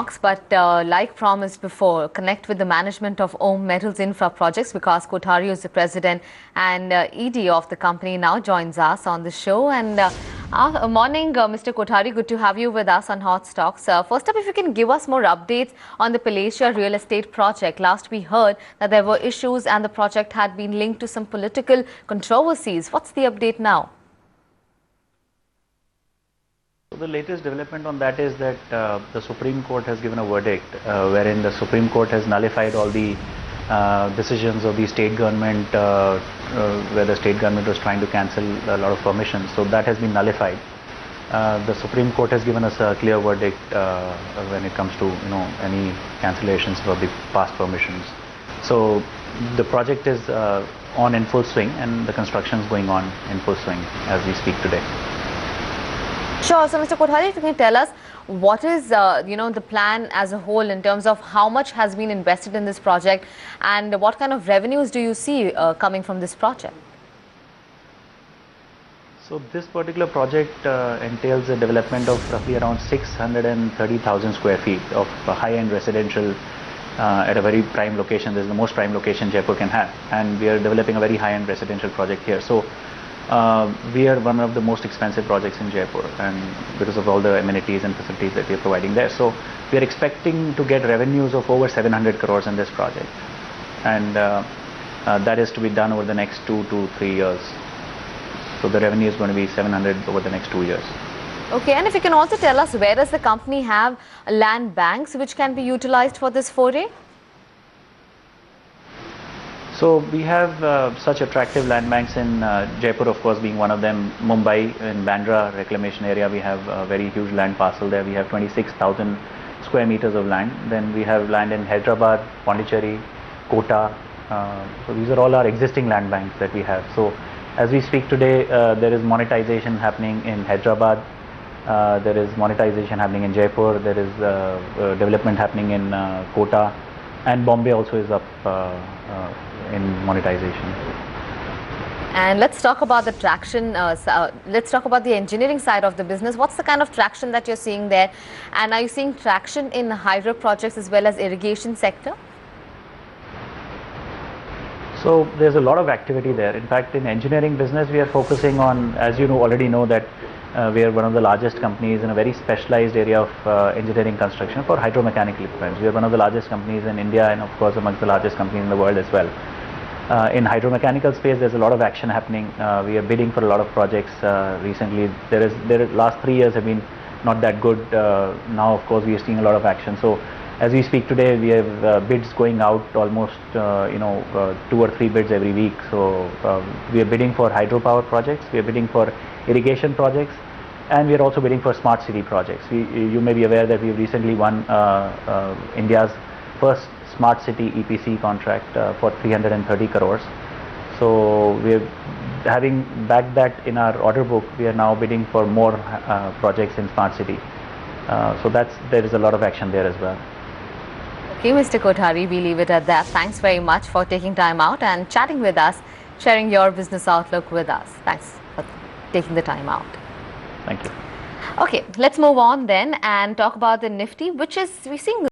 remarks, but like promised before, connect with the management of Om Metals Infraprojects. Vikas Kothari, is the president and ED of the company, now joins us on the show. And morning, Mr. Kothari, good to have you with us on Hot Stocks. First up, if you can give us more updates on the Malaysia real estate project. Last we heard that there were issues and the project had been linked to some political controversies. What's the update now? The latest development on that is that the Supreme Court has given a verdict wherein the Supreme Court has nullified all the decisions of the state government where the state government was trying to cancel a lot of permissions. So that has been nullified. The Supreme Court has given us a clear verdict when it comes to any cancellations for the past permissions. So the project is on in full swing and the construction is going on in full swing as we speak today. Sure. So, Mr. Kothari, if you can tell us what is, the plan as a whole in terms of how much has been invested in this project and what kind of revenues do you see coming from this project? So, this particular project entails a development of roughly around 630,000 square feet of high-end residential at a very prime location. This is the most prime location Jaipur can have, and we are developing a very high-end residential project here. So, we are one of the most expensive projects in Jaipur, and because of all the amenities and facilities that we are providing there. So we are expecting to get revenues of over 700 crores in this project, and that is to be done over the next 2 to 3 years. So the revenue is going to be 700 over the next 2 years. Okay, and if you can also tell us, where does the company have land banks which can be utilized for this foray? So we have such attractive land banks in Jaipur, of course, being one of them. Mumbai, in Bandra reclamation area, we have a very huge land parcel there. We have 26,000 square meters of land. Then we have land in Hyderabad, Pondicherry, Kota. So these are all our existing land banks that we have. So as we speak today, there is monetization happening in Hyderabad. There is monetization happening in Jaipur. There is development happening in Kota, and Bombay also is up in monetization. And let's talk about the traction. Let's talk about the engineering side of the business. What's the kind of traction that you're seeing there? And are you seeing traction in hydro projects as well as irrigation sector? So there's a lot of activity there. In fact, in engineering business, we are focusing on, as you already know, that we are one of the largest companies in a very specialized area of engineering construction for hydromechanical equipment. We are one of the largest companies in India and of course amongst the largest companies in the world as well. In hydromechanical space, there's a lot of action happening. We are bidding for a lot of projects recently. Last 3 years have been not that good. Now, of course, we are seeing a lot of action. So, as we speak today, we have bids going out almost 2 or 3 bids every week. So, we are bidding for hydropower projects. We are bidding for irrigation projects, and we are also bidding for smart city projects. You may be aware that we have recently won India's first smart city EPC contract for 330 crores. So we are having backed that in our order book. We are now bidding for more projects in smart city. So there is a lot of action there as well. Okay, Mr. Kothari, we leave it at that. Thanks very much for taking time out and chatting with us, sharing your business outlook with us. Thanks for taking the time out. Thank you. Okay, let's move on then and talk about the Nifty, which is we're seeing